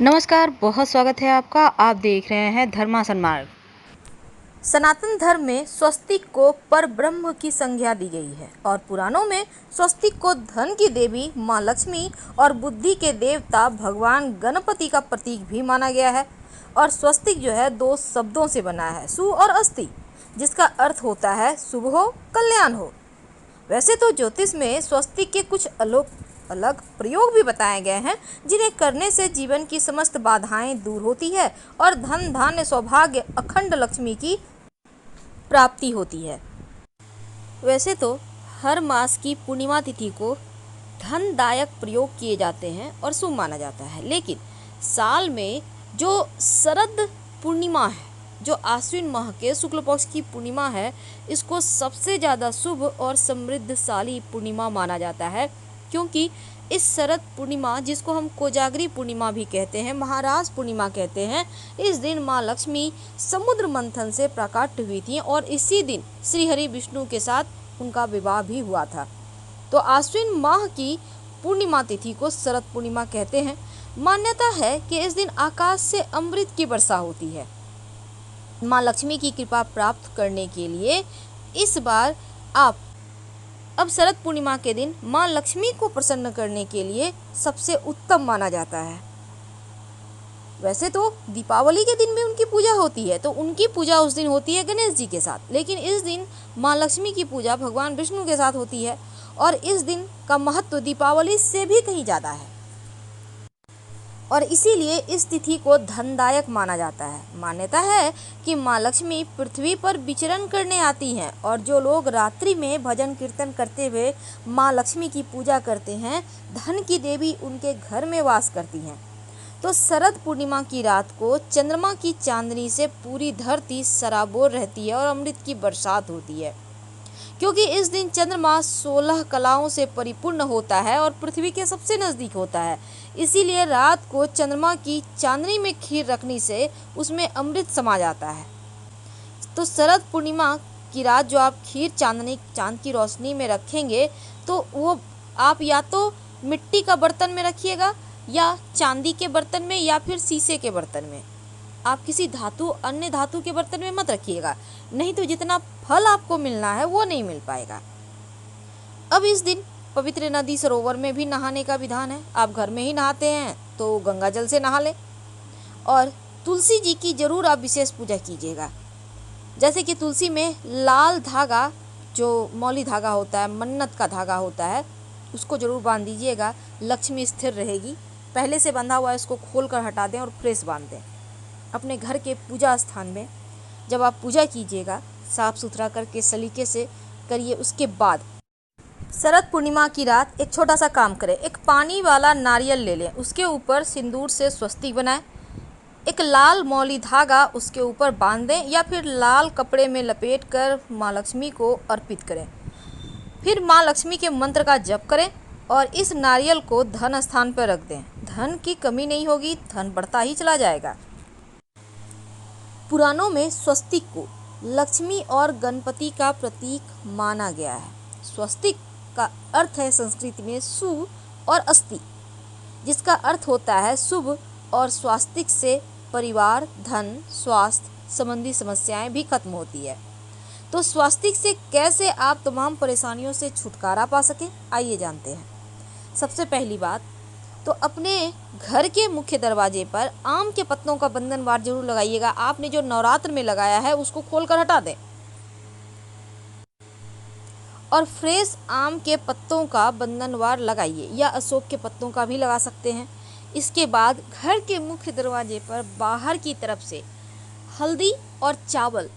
नमस्कार, बहुत स्वागत है आपका। आप देख रहे हैं धर्मासन मार्ग। सनातन धर्म में स्वस्तिक को परब्रह्म की संज्ञा दी गई है और पुराणों में स्वस्तिक को धन की देवी माँ लक्ष्मी और बुद्धि के देवता भगवान गणपति का प्रतीक भी माना गया है। और स्वस्तिक जो है दो शब्दों से बना है, सु और अस्ति, जिसका अर्थ होता है शुभ हो, कल्याण हो। वैसे तो ज्योतिष में स्वस्तिक के कुछ अलग प्रयोग भी बताए गए हैं, जिन्हें करने से जीवन की समस्त बाधाएं दूर होती है और धन धान्य सौभाग्य अखंड लक्ष्मी की प्राप्ति होती है। वैसे तो हर मास की पूर्णिमा तिथि को धनदायक प्रयोग किए जाते हैं और शुभ माना जाता है, लेकिन साल में जो शरद पूर्णिमा है, जो आश्विन माह के शुक्ल पक्ष की पूर्णिमा है, इसको सबसे ज़्यादा शुभ और समृद्धशाली पूर्णिमा माना जाता है, क्योंकि इस शरद पूर्णिमा, जिसको हम कोजागरी पूर्णिमा भी कहते हैं, महाराज पूर्णिमा कहते हैं, इस दिन माँ लक्ष्मी समुद्र मंथन से प्रकट हुई थी और इसी दिन श्री हरि विष्णु के साथ उनका विवाह भी हुआ था। तो आश्विन माह की पूर्णिमा तिथि को शरद पूर्णिमा कहते हैं। मान्यता है कि इस दिन आकाश से अमृत की वर्षा होती है। माँ लक्ष्मी की कृपा प्राप्त करने के लिए इस बार अब शरद पूर्णिमा के दिन माँ लक्ष्मी को प्रसन्न करने के लिए सबसे उत्तम माना जाता है। वैसे तो दीपावली के दिन भी उनकी पूजा होती है, तो उनकी पूजा उस दिन होती है गणेश जी के साथ, लेकिन इस दिन माँ लक्ष्मी की पूजा भगवान विष्णु के साथ होती है और इस दिन का महत्व दीपावली से भी कहीं ज़्यादा है और इसीलिए इस तिथि को धनदायक माना जाता है। मान्यता है कि माँ लक्ष्मी पृथ्वी पर विचरण करने आती हैं और जो लोग रात्रि में भजन कीर्तन करते हुए माँ लक्ष्मी की पूजा करते हैं, धन की देवी उनके घर में वास करती हैं। तो शरद पूर्णिमा की रात को चंद्रमा की चांदनी से पूरी धरती सराबोर रहती है और अमृत की बरसात होती है, क्योंकि इस दिन चंद्रमा 16 कलाओं से परिपूर्ण होता है और पृथ्वी के सबसे नज़दीक होता है। इसीलिए रात को चंद्रमा की चांदनी में खीर रखने से उसमें अमृत समा जाता है। तो शरद पूर्णिमा की रात जो आप खीर चांद की रोशनी में रखेंगे, तो वो आप या तो मिट्टी का बर्तन में रखिएगा या चांदी के बर्तन में या फिर शीशे के बर्तन में। आप किसी अन्य धातु के बर्तन में मत रखिएगा, नहीं तो जितना फल आपको मिलना है वो नहीं मिल पाएगा। अब इस दिन पवित्र नदी सरोवर में भी नहाने का विधान है। आप घर में ही नहाते हैं तो गंगा जल से नहा लें और तुलसी जी की जरूर आप विशेष पूजा कीजिएगा। जैसे कि तुलसी में लाल धागा, जो मौली धागा होता है, मन्नत का धागा होता है, उसको जरूर बांध दीजिएगा। लक्ष्मी स्थिर रहेगी। पहले से बंधा हुआ है इसको खोल कर हटा दें और फ्रेश बांध दें। अपने घर के पूजा स्थान में जब आप पूजा कीजिएगा, साफ सुथरा करके सलीके से करिए। उसके बाद शरद पूर्णिमा की रात एक छोटा सा काम करें। एक पानी वाला नारियल ले लें, उसके ऊपर सिंदूर से स्वस्तिक बनाएं, एक लाल मौली धागा उसके ऊपर बांध दें या फिर लाल कपड़े में लपेट कर माँ लक्ष्मी को अर्पित करें। फिर माँ लक्ष्मी के मंत्र का जप करें और इस नारियल को धन स्थान पर रख दें। धन की कमी नहीं होगी, धन बढ़ता ही चला जाएगा। पुराणों में स्वस्तिक को लक्ष्मी और गणपति का प्रतीक माना गया है। स्वस्तिक का अर्थ है संस्कृत में सु और अस्ति, जिसका अर्थ होता है शुभ, और स्वास्तिक से परिवार, धन, स्वास्थ्य संबंधी समस्याएं भी खत्म होती है। तो स्वास्तिक से कैसे आप तमाम परेशानियों से छुटकारा पा सकें, आइए जानते हैं। सबसे पहली बात तो अपने घर के मुख्य दरवाजे पर आम के पत्तों का बंधनवार जरूर लगाइएगा। आपने जो नवरात्र में लगाया है उसको खोलकर हटा दें और फ्रेश आम के पत्तों का बंधनवार लगाइए, या अशोक के पत्तों का भी लगा सकते हैं। इसके बाद घर के मुख्य दरवाजे पर बाहर की तरफ से हल्दी और चावल,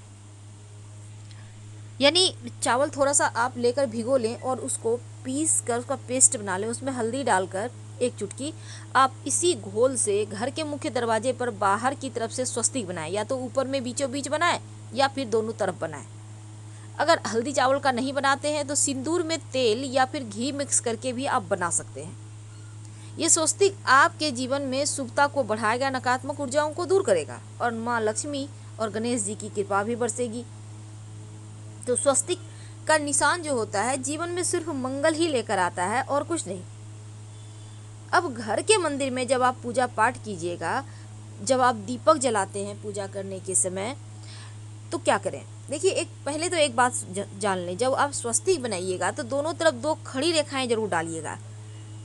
यानी चावल थोड़ा सा आप लेकर भिगो लें और उसको पीस कर उसका पेस्ट बना लें। उसमें हल्दी डालकर एक चुटकी आप इसी घोल से घर के मुख्य दरवाजे पर बाहर की तरफ से स्वस्तिक बनाएं, या तो ऊपर में बीचों बीच बनाएं या फिर दोनों तरफ बनाएं। अगर हल्दी चावल का नहीं बनाते हैं तो सिंदूर में तेल या फिर घी मिक्स करके भी आप बना सकते हैं। ये स्वस्तिक आपके जीवन में शुभता को बढ़ाएगा, नकारात्मक ऊर्जाओं को दूर करेगा और माँ लक्ष्मी और गणेश जी की कृपा भी बरसेगी। तो स्वस्तिक का निशान जो होता है जीवन में सिर्फ मंगल ही लेकर आता है और कुछ नहीं। अब घर के मंदिर में जब आप पूजा पाठ कीजिएगा, जब आप दीपक जलाते हैं पूजा करने के समय, तो क्या करें? देखिए, पहले तो एक बात जान लें, जब आप स्वस्तिक बनाइएगा तो दोनों तरफ 2 खड़ी रेखाएं जरूर डालिएगा।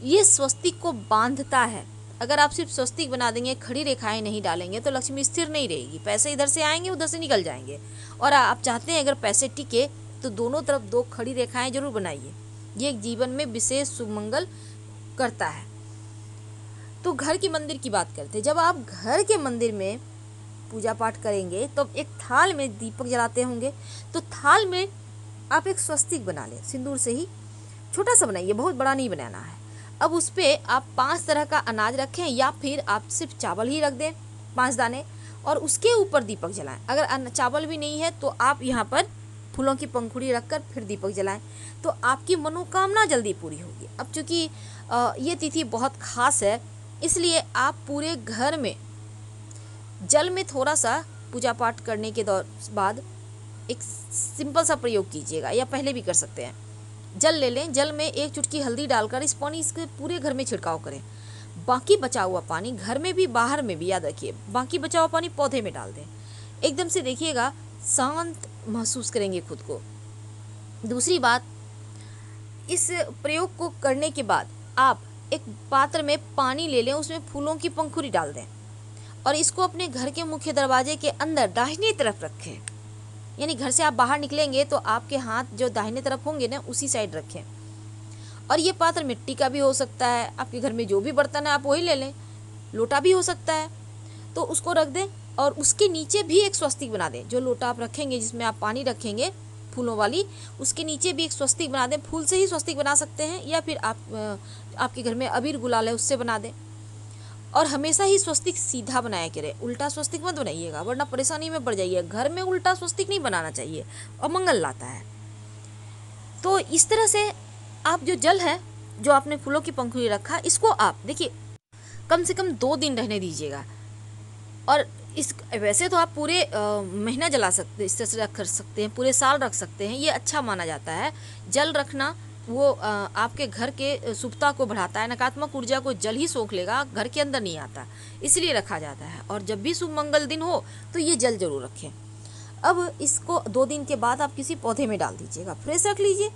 ये स्वस्तिक को बांधता है। अगर आप सिर्फ स्वस्तिक बना देंगे, खड़ी रेखाएं नहीं डालेंगे, तो लक्ष्मी स्थिर नहीं रहेगी, पैसे इधर से आएंगे उधर से निकल जाएंगे। और आप चाहते हैं अगर पैसे टिके तो दोनों तरफ 2 खड़ी रेखाएं जरूर बनाइए। ये एक जीवन में विशेष सुमंगल करता है। तो घर के मंदिर की बात करते हैं। जब आप घर के मंदिर में पूजा पाठ करेंगे तो एक थाल में दीपक जलाते होंगे, तो थाल में आप एक स्वस्तिक बना लें, सिंदूर से ही छोटा सा बनाइए, बहुत बड़ा नहीं बनाना है। अब उस पर आप 5 तरह का अनाज रखें, या फिर आप सिर्फ चावल ही रख दें 5 दाने, और उसके ऊपर दीपक जलाएं। अगर चावल भी नहीं है तो आप यहाँ पर फूलों की पंखुड़ी रखकर फिर दीपक जलाएं, तो आपकी मनोकामना जल्दी पूरी होगी। अब चूँकि ये तिथि बहुत खास है, इसलिए आप पूरे घर में जल में थोड़ा सा पूजा पाठ करने के बाद एक सिंपल सा प्रयोग कीजिएगा, या पहले भी कर सकते हैं। जल ले लें, जल में 1 चुटकी हल्दी डालकर इस पानी इसके पूरे घर में छिड़काव करें। बाकी बचा हुआ पानी घर में भी बाहर में भी, याद रखिए, बाकी बचा हुआ पानी पौधे में डाल दें। एकदम से देखिएगा शांत महसूस करेंगे खुद को। दूसरी बात, इस प्रयोग को करने के बाद आप एक पात्र में पानी ले लें, उसमें फूलों की पंखुड़ी डाल दें और इसको अपने घर के मुख्य दरवाजे के अंदर दाहिनी तरफ रखें। यानी घर से आप बाहर निकलेंगे तो आपके हाथ जो दाहिने तरफ होंगे ना, उसी साइड रखें। और ये पात्र मिट्टी का भी हो सकता है, आपके घर में जो भी बर्तन है आप वही ले लें, लोटा भी हो सकता है, तो उसको रख दें। और उसके नीचे भी एक स्वस्तिक बना दें। जो लोटा आप रखेंगे जिसमें आप पानी रखेंगे फूलों वाली, उसके नीचे भी एक स्वस्तिक बना दें। फूल से ही स्वस्तिक बना सकते हैं, या फिर आपके घर में अबीर गुलाल है उससे बना दें। और हमेशा ही स्वस्तिक सीधा बनाया करें, उल्टा स्वस्तिक मत बनाइएगा, वरना परेशानी में पड़ जाइए। घर में उल्टा स्वस्तिक नहीं बनाना चाहिए, अमंगल लाता है। तो इस तरह से आप जो जल है, जो आपने फूलों की पंखुड़ी रखा, इसको आप देखिए कम से कम 2 दिन रहने दीजिएगा। और वैसे तो आप पूरे महीना जला सकते, इस तरह से रख सकते हैं, पूरे साल रख सकते हैं, ये अच्छा माना जाता है। जल रखना वो आपके घर के शुभता को बढ़ाता है, नकारात्मक ऊर्जा को जल ही सोख लेगा, घर के अंदर नहीं आता, इसलिए रखा जाता है। और जब भी शुभ मंगल दिन हो तो ये जल जरूर रखें। अब इसको 2 दिन के बाद आप किसी पौधे में डाल दीजिएगा, फ्रेश रख लीजिए।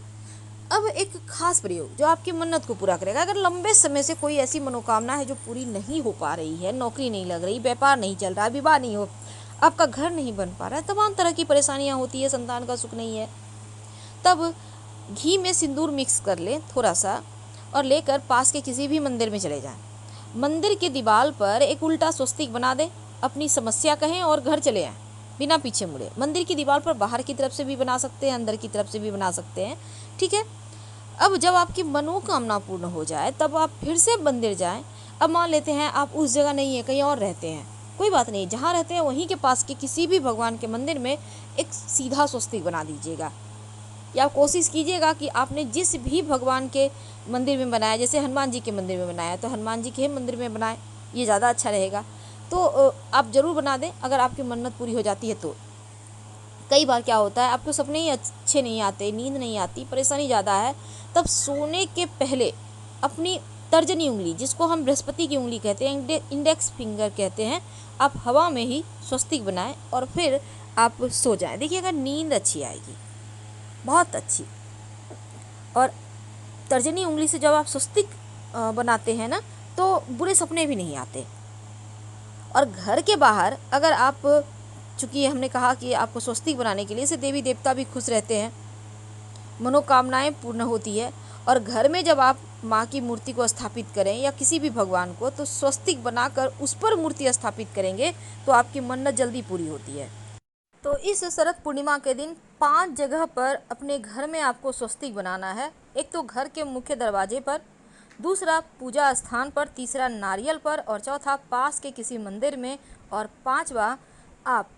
अब एक खास प्रयोग जो आपकी मन्नत को पूरा करेगा। अगर लंबे समय से कोई ऐसी मनोकामना है जो पूरी नहीं हो पा रही है, नौकरी नहीं लग रही, व्यापार नहीं चल रहा, विवाह नहीं हो, आपका घर नहीं बन पा रहा है, तमाम तरह की परेशानियां होती है, संतान का सुख नहीं है, तब घी में सिंदूर मिक्स कर लें थोड़ा सा, और लेकर पास के किसी भी मंदिर में चले जाएं। मंदिर के दीवार पर एक उल्टा स्वस्तिक बना दें, अपनी समस्या कहें और घर चले आएँ बिना पीछे मुड़े। मंदिर की दीवार पर बाहर की तरफ से भी बना सकते हैं, अंदर की तरफ से भी बना सकते हैं, ठीक है। अब जब आपकी मनोकामना पूर्ण हो जाए तब आप फिर से मंदिर जाएं। अब मान लेते हैं आप उस जगह नहीं है, कहीं और रहते हैं, कोई बात नहीं, जहाँ रहते हैं वहीं के पास के किसी भी भगवान के मंदिर में एक सीधा स्वस्तिक बना दीजिएगा। या कोशिश कीजिएगा कि आपने जिस भी भगवान के मंदिर में बनाया, जैसे हनुमान जी के मंदिर में बनाया तो हनुमान जी के मंदिर में बनाएं, ये ज़्यादा अच्छा रहेगा। तो आप ज़रूर बना दें अगर आपकी मन्नत पूरी हो जाती है तो। कई बार क्या होता है, आपको सपने ही अच्छे नहीं आते, नींद नहीं आती, परेशानी ज़्यादा है, तब सोने के पहले अपनी तर्जनी उंगली, जिसको हम बृहस्पति की उंगली कहते हैं, इंडेक्स फिंगर कहते हैं, आप हवा में ही स्वस्तिक बनाएं और फिर आप सो जाएं। देखिएगा नींद अच्छी आएगी, बहुत अच्छी। और तर्जनी उंगली से जब आप स्वस्तिक बनाते हैं ना, तो बुरे सपने भी नहीं आते। और घर के बाहर अगर आप, चूँकि हमने कहा कि आपको स्वस्तिक बनाने के लिए से देवी देवता भी खुश रहते हैं, मनोकामनाएं पूर्ण होती है। और घर में जब आप माँ की मूर्ति को स्थापित करें या किसी भी भगवान को, तो स्वस्तिक बनाकर उस पर मूर्ति स्थापित करेंगे तो आपकी मन्नत जल्दी पूरी होती है। तो इस शरद पूर्णिमा के दिन 5 जगह पर अपने घर में आपको स्वस्तिक बनाना है। एक तो घर के मुख्य दरवाजे पर, दूसरा पूजा स्थान पर, तीसरा नारियल पर, और चौथा पास के किसी मंदिर में, और 5वां आप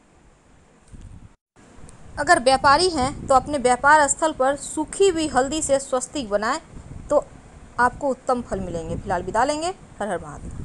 अगर व्यापारी हैं तो अपने व्यापार स्थल पर सूखी हुई हल्दी से स्वस्तिक बनाएं, तो आपको उत्तम फल मिलेंगे। फिलहाल विदा लेंगे। हर हर महादेव।